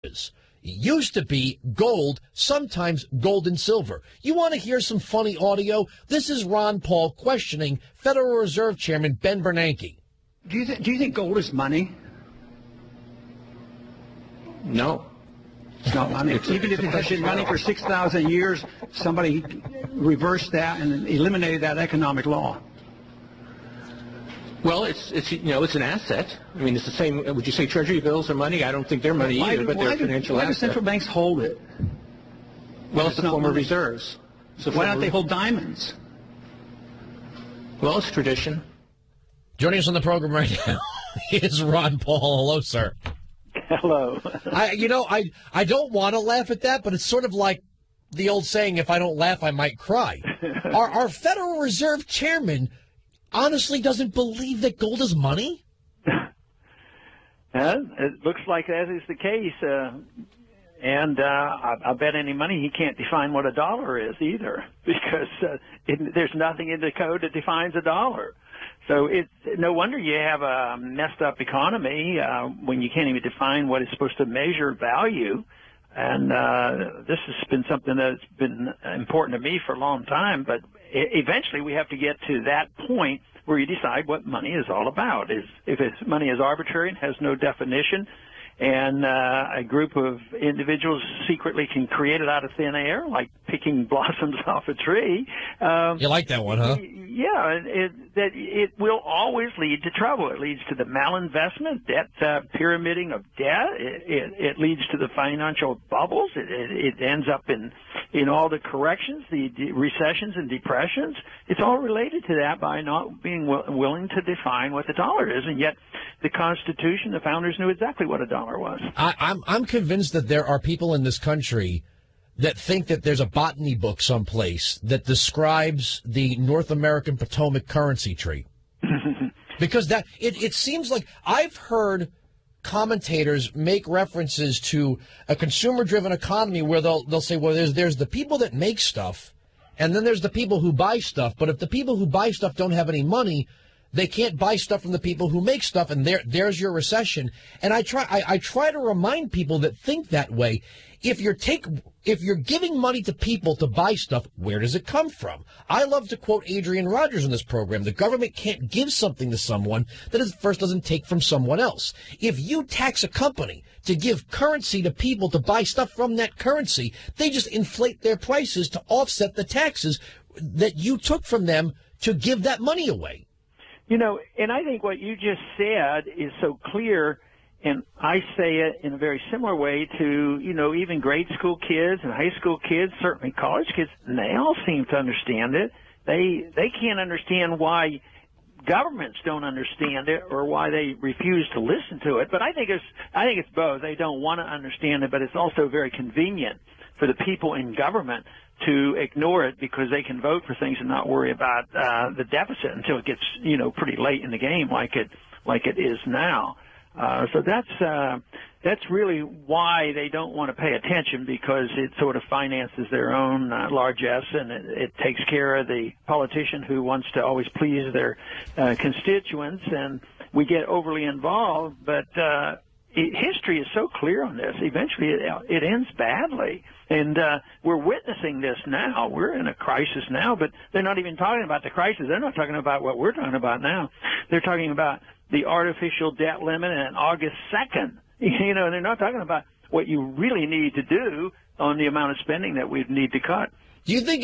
It used to be gold, sometimes gold and silver. You want to hear some funny audio? This is Ron Paul questioning Federal Reserve Chairman Ben Bernanke. Do you think gold is money? No. It's not money. Even if it has been money for 6,000 years, somebody reversed that and eliminated that economic law. Well, it's an asset. I mean, it's the same. Would you say Treasury bills are money? I don't think they're money either, but they're a financial asset. Why do central banks hold it? Well, it's a form of reserves. Why don't they hold diamonds? Well, it's tradition. Joining us on the program right now is Ron Paul. Hello, sir. Hello. I don't want to laugh at that, but it's sort of like the old saying, if I don't laugh, I might cry. Our Federal Reserve Chairman honestly doesn't believe that gold is money? It looks like that is the case. And I bet any money he can't define what a dollar is either, because there's nothing in the code that defines a dollar. So it's no wonder you have a messed up economy when you can't even define what is supposed to measure value. And this has been something that's been important to me for a long time. But eventually we have to get to that point where you decide what money is all about. If money is arbitrary and has no definition, and a group of individuals secretly can create it out of thin air, like picking blossoms off a tree. You like that one, huh? Yeah, it will always lead to trouble. It leads to the malinvestment, debt pyramiding of debt. It leads to the financial bubbles. It ends up in all the corrections, the recessions and depressions. It's all related to that by not being willing to define what the dollar is, and yet the Constitution, the founders knew exactly what a dollar was. I'm convinced that there are people in this country that think that there's a botany book someplace that describes the North American Potomac currency tree. Because it seems like I've heard commentators make references to a consumer-driven economy where they'll say, well, there's the people that make stuff, and then there's the people who buy stuff. But if the people who buy stuff don't have any money, they can't buy stuff from the people who make stuff, and there's your recession. And I try to remind people that think that way. If you're giving money to people to buy stuff, where does it come from? I love to quote Adrian Rogers in this program. The government can't give something to someone that it first doesn't take from someone else. If you tax a company to give currency to people to buy stuff from that currency, they just inflate their prices to offset the taxes that you took from them to give that money away. And I think what you just said is so clear, and I say it in a very similar way to, even grade school kids and high school kids, certainly college kids, and they all seem to understand it. They can't understand why governments don't understand it or why they refuse to listen to it. But I think it's both. They don't want to understand it, but it's also very convenient for the people in government to ignore it because they can vote for things and not worry about the deficit until it gets pretty late in the game, like it is now. So that's really why they don't want to pay attention, because it sort of finances their own largesse, and it takes care of the politician who wants to always please their constituents, and we get overly involved. But history is so clear on this. Eventually, it ends badly. And we're witnessing this now. We're in a crisis now, but they're not even talking about the crisis. They're not talking about what we're talking about now. They're talking about the artificial debt limit on August 2nd. They're not talking about what you really need to do on the amount of spending that we need to cut. Do you think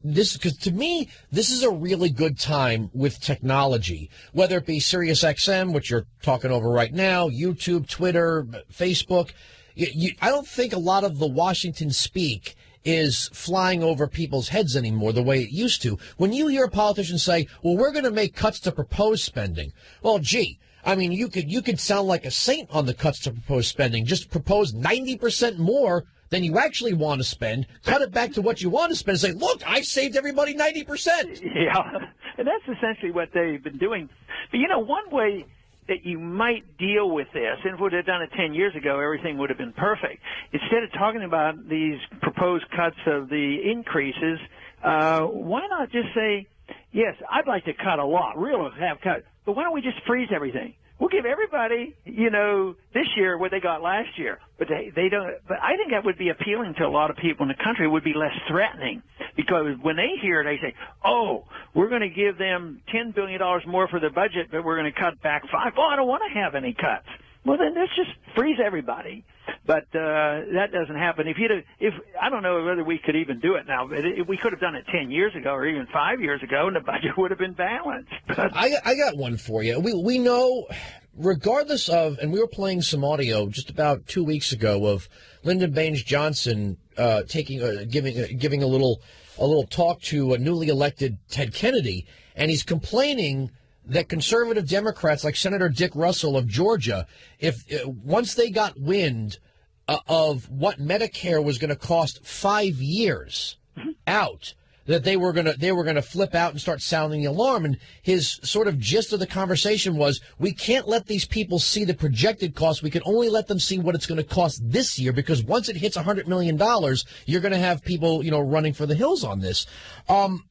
this, because to me, this is a really good time with technology, whether it be Sirius XM, which you're talking over right now, YouTube, Twitter, Facebook. I don't think a lot of the Washington speak is flying over people's heads anymore the way it used to. When you hear a politician say, well, we're going to make cuts to proposed spending. Well, gee, I mean, you could sound like a saint on the cuts to proposed spending. Just propose 90% more than you actually want to spend, cut it back to what you want to spend, and say, look, I saved everybody 90%. Yeah, and that's essentially what they've been doing. But, one way that you might deal with this, and if we would have done it 10 years ago, everything would have been perfect. Instead of talking about these proposed cuts of the increases, why not just say, yes, I'd like to cut a lot, really have cut, but why don't we just freeze everything? We're we'll give everybody, this year what they got last year. But they don't. But I think that would be appealing to a lot of people in the country. It would be less threatening, because when they hear it, they say, "Oh, we're going to give them $10 billion more for their budget, but we're going to cut back 5. Oh, I don't want to have any cuts." Well, then let's just freeze everybody. But that doesn't happen. If I don't know whether we could even do it now. But we could have done it 10 years ago or even 5 years ago, and the budget would have been balanced. I got one for you. We know, regardless of, and we were playing some audio just about 2 weeks ago of Lyndon Baines Johnson giving a little talk to a newly elected Ted Kennedy, and he's complaining that conservative Democrats like Senator Dick Russell of Georgia, once they got wind of what Medicare was going to cost 5 years out, that they were going to flip out and start sounding the alarm. And his sort of gist of the conversation was, we can't let these people see the projected cost. We can only let them see what it's going to cost this year, because once it hits $100 million, you're going to have people, running for the hills on this. I'm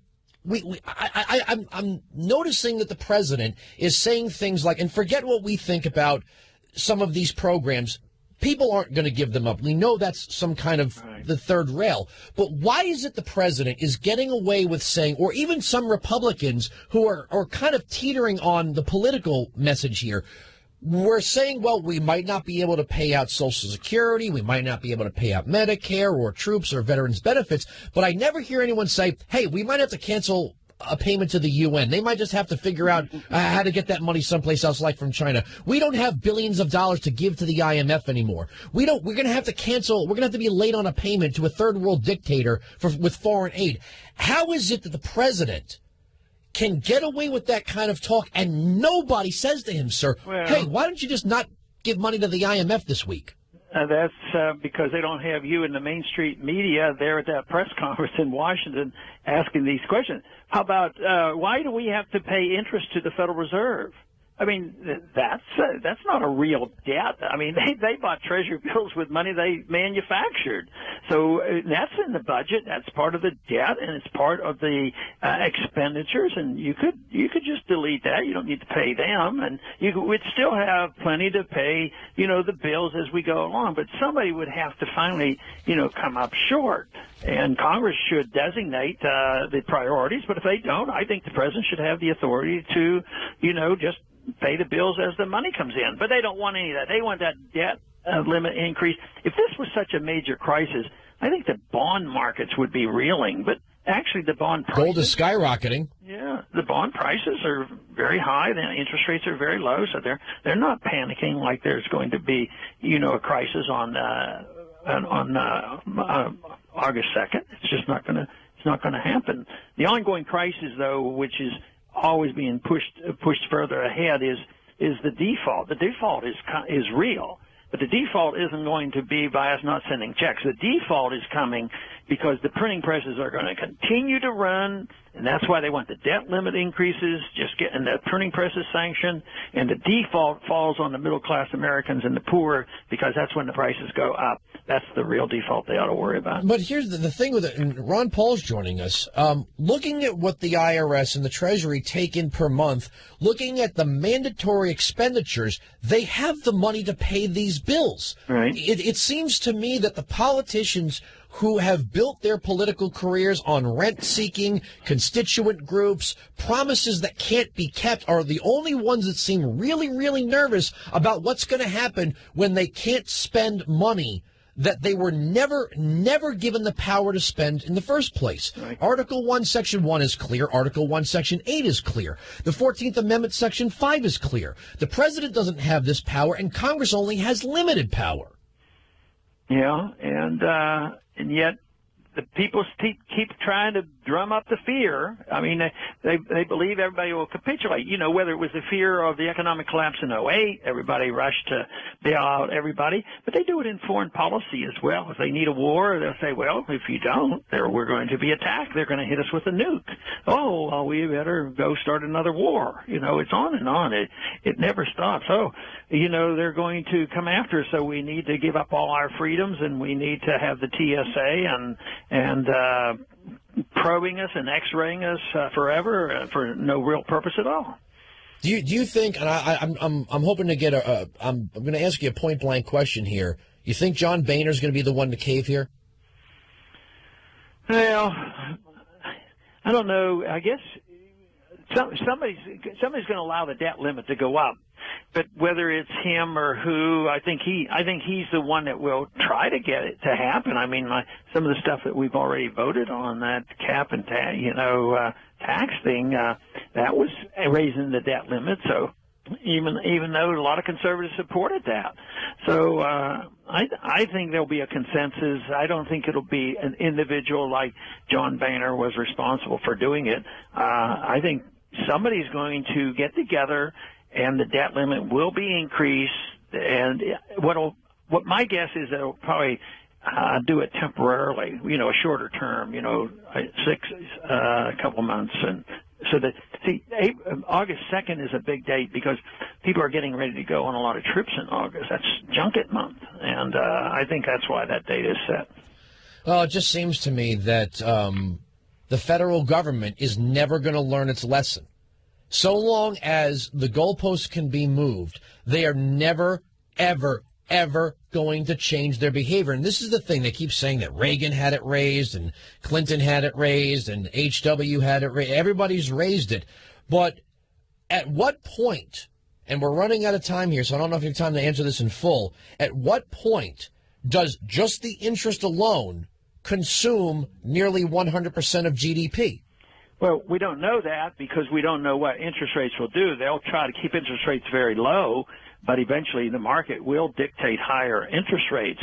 noticing that the president is saying things like, and forget what we think about some of these programs, people aren't going to give them up. We know that's some kind of the third rail. But why is it the president is getting away with saying, or even some Republicans who are kind of teetering on the political message here, we're saying, well, we might not be able to pay out Social Security, we might not be able to pay out Medicare or troops or veterans benefits, but I never hear anyone say, hey, we might have to cancel a payment to the UN. They might just have to figure out how to get that money someplace else, like from China. We don't have billions of dollars to give to the IMF anymore. We're going to have to cancel. We're going to have to be late on a payment to a third world dictator with foreign aid. How is it that the president can get away with that kind of talk and nobody says to him, sir, hey, why don't you just not give money to the IMF this week? That's because they don't have you in the Main Street media there at that press conference in Washington asking these questions. How about why do we have to pay interest to the Federal Reserve? I mean, that's not a real debt. I mean, they bought Treasury bills with money they manufactured. So that's in the budget. That's part of the debt, and it's part of the expenditures. And you could just delete that. You don't need to pay them, and you would still have plenty to pay, the bills as we go along. But somebody would have to finally, come up short. And Congress should designate the priorities. But if they don't, I think the president should have the authority to, just pay the bills as the money comes in. But they don't want any of that. They want that debt limit increase. If this was such a major crisis, I think the bond markets would be reeling. But actually the bond prices... Gold is skyrocketing. Yeah, the bond prices are very high. The interest rates are very low. So they're not panicking like there's going to be, a crisis on August 2nd. It's just not going to happen. The ongoing crisis, though, which is always being pushed further ahead, is the default. The default is real, but the default isn't going to be by us not sending checks. The default is coming because the printing presses are going to continue to run, and that's why they want the debt limit increases, just getting the printing presses sanctioned, and the default falls on the middle-class Americans and the poor, because that's when the prices go up. That's the real default they ought to worry about. But here's the thing with it, and Ron Paul's joining us, looking at what the IRS and the Treasury take in per month, looking at the mandatory expenditures, they have the money to pay these bills. Right. It seems to me that the politicians who have built their political careers on rent-seeking, constituent groups, promises that can't be kept, are the only ones that seem really, really nervous about what's going to happen when they can't spend money that they were never given the power to spend in the first place. Right. Article 1, Section 1 is clear. Article 1, Section 8 is clear. The 14th Amendment, Section 5 is clear. The president doesn't have this power, and Congress only has limited power. Yeah, and yet the people keep trying to drum up the fear. I mean, they believe everybody will capitulate. Whether it was the fear of the economic collapse in '08, everybody rushed to bail out everybody. But they do it in foreign policy as well. If they need a war, they'll say, well, if you don't, we're going to be attacked. They're going to hit us with a nuke. Oh, well, we better go start another war. It's on and on. It never stops. Oh, they're going to come after us, so we need to give up all our freedoms, and we need to have the TSA and probing us and x-raying us forever for no real purpose at all. Do you think? And I'm hoping to get I'm going to ask you a point blank question here. You think John Boehner's going to be the one to cave here? Well, I don't know. I guess somebody's going to allow the debt limit to go up, but whether it's him or who, I think he's the one that will try to get it to happen. I mean, some of the stuff that we've already voted on, that cap and tax thing, that was raising the debt limit. So even though a lot of conservatives supported that, so I think there'll be a consensus. I don't think it'll be an individual like John Boehner was responsible for doing it. I think somebody's going to get together, and the debt limit will be increased. And what my guess is they'll probably do it temporarily, a shorter term, a couple months. And so August 2nd is a big date because people are getting ready to go on a lot of trips in August. That's junket month. And I think that's why that date is set. Well, it just seems to me that the federal government is never going to learn its lesson. So long as the goalposts can be moved, they are never, ever, ever going to change their behavior. And this is the thing. They keep saying that Reagan had it raised and Clinton had it raised and H.W. had it raised. Everybody's raised it. But at what point, and we're running out of time here, so I don't know if you have time to answer this in full, at what point does just the interest alone consume nearly 100% of GDP? Well, we don't know that because we don't know what interest rates will do. They'll try to keep interest rates very low, but eventually the market will dictate higher interest rates.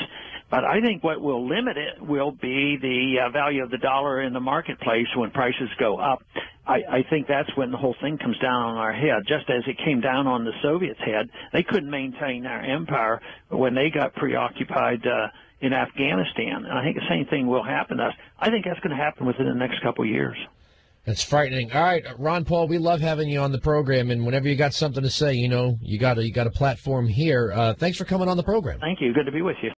But I think what will limit it will be the value of the dollar in the marketplace when prices go up. I think that's when the whole thing comes down on our head. Just as it came down on the Soviets' head, they couldn't maintain their empire when they got preoccupied in Afghanistan. And I think the same thing will happen to us. I think that's going to happen within the next couple of years. That's frightening. All right, Ron Paul, we love having you on the program, and whenever you got something to say, you got a platform here. Thanks for coming on the program. Thank you. Good to be with you.